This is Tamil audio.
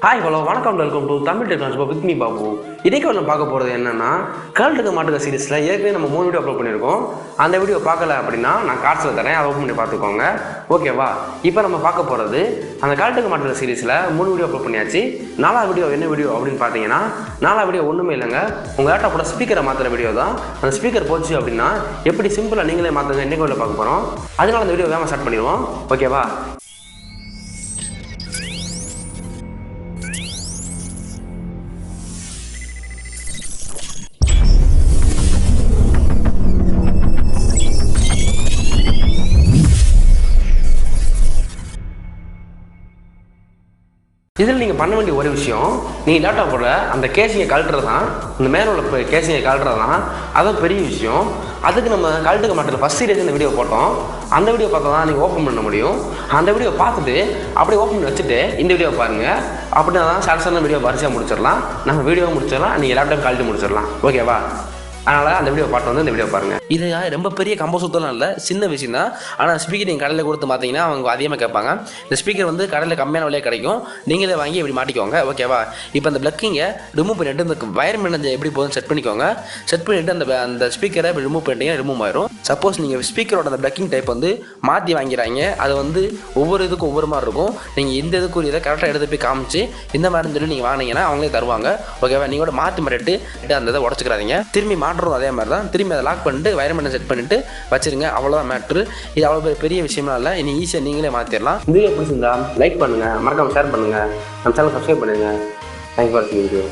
ஹாய் ஹலோ வணக்கம் welcome to Tamil technology with me Babu. இன்றைக்கி நம்ம பார்க்க போகிறது என்னென்னா கல்ட்டுக்கு மாட்டுக்க சீரிஸில் ஏற்கனவே நம்ம 3 வீடியோ அப்லோட் பண்ணியிருக்கோம். அந்த வீடியோ பார்க்கல அப்படின்னா நான் கார்ட்ஸில் தரேன், அதை ஓப்பன் பண்ணி பார்த்துக்கோங்க. ஓகேவா? இப்போ நம்ம பார்க்க போகிறது அந்த கல்ட்டுக்கு மாட்டுக்க சீரிஸில் 3 வீடியோ அப்லோட் பண்ணியாச்சு. 4வது வீடியோ என்ன வீடியோ அப்படின்னு பார்த்தீங்கன்னா 4வது வீடியோ ஒன்றுமே இல்லைங்க, உங்கள் லேப்டாப்போட ஸ்பீக்கரை மாற்றுற வீடியோ தான். அந்த ஸ்பீக்கர் போச்சு அப்படின்னா எப்படி சிம்பிளாக நீங்களே மாற்றுங்க இன்றைக்கி வீடியோ பார்க்க போகிறோம். அதனால அந்த வீடியோ வேகமாக ஸ்டார்ட் பண்ணிடுவோம். ஓகேவா? இதில் நீங்கள் பண்ண வேண்டிய ஒரு விஷயம், நீங்கள் லேப்டாப்போட அந்த கேசிங்கை கழட்டுறது தான், இந்த மேலே உள்ள கேசிங்கை கழட்டுறது தான், அதான் பெரிய விஷயம். அதுக்கு நம்ம கழட்டுக்க மாட்டோம் ஃபஸ்ட் சீரியஸ் இந்த வீடியோ போட்டோம். அந்த வீடியோ பார்த்தா தான் நீங்கள் ஓப்பன் பண்ண முடியும். அந்த வீடியோ பார்த்துட்டு அப்படியே ஓப்பன் பண்ணி வச்சுட்டு இந்த வீடியோ பாருங்கள். அப்படின்னா தான் சாட்டிஸ்ஃபைடான வீடியோ வரிசையாக முடிச்சிடலாம். நம்ம வீடியோவும் முடிச்சிடலாம், நீங்கள் லேப்டாப் கழட்டி முடிச்சிடலாம். ஓகேவா? அதனால் அந்த வீடியோ பார்த்து வந்து இந்த வீடியோ பாருங்கள். இது ரொம்ப பெரிய கம்போசத்தெல்லாம் இல்லை, சின்ன விஷயம் தான். ஆனால் ஸ்பீக்கர் நீங்கள் கடையில் கொடுத்து பார்த்தீங்கன்னா அவங்க அதிகமாக கேட்பாங்க. இந்த ஸ்பீக்கர் வந்து கடையில் கம்மியான விலையாக கிடைக்கும், நீங்களே வாங்கி இப்படி மாட்டிக்கோங்க. ஓகேவா? இப்போ அந்த பிளக்கிங்கை ரிமூவ் பண்ணிவிட்டு இந்த வயர் மேனேஜர் எப்படி போதும் செட் பண்ணிக்கோங்க. செட் பண்ணிவிட்டு அந்த ஸ்பீக்கரை இப்படி ரிமூவ் பண்ணிட்டீங்கன்னா ரிமூவ் ஆயிரும். சப்போஸ் நீங்கள் ஸ்பீக்கரோட அந்த பிளக்கிங் டைப் வந்து மாற்றி வாங்கிறாங்க, அது வந்து ஒவ்வொரு இதுக்கும் ஒவ்வொரு மாதிரி இருக்கும். நீங்கள் இந்த இதுக்கு இதை கரெக்டாக எடுத்து போய் காமிச்சு இந்த மாதிரி சொல்லி நீங்கள் வாங்கினீங்கன்னா அவங்களே தருவாங்க. ஓகேவா? நீங்கள் கூட மாற்றி மாட்டிட்டு அந்த இதை உடச்சிக்கிறாதீங்க. திரும்பி மாட்டுறதும் அதே மாதிரி தான். திரும்பி அதை லாக் பண்ணிட்டு வயர்மெண்ட் செட் பண்ணிட்டு வச்சிருங்க. அவ்வளோதான் மேட்ரு. இது அவ்வளோ பெரிய விஷயமா இல்லை. இனி ஈஸியாக நீங்களே மாற்றிடலாம். வீடியோ பிடிச்சிருந்தா லைக் பண்ணுங்கள், மறக்காமல் ஷேர் பண்ணுங்கள், நம்ம சேனல் சப்ஸ்கிரைப் பண்ணுங்கள். தேங்க்யூ ஃபார் வாட்சிங் வீடியோ.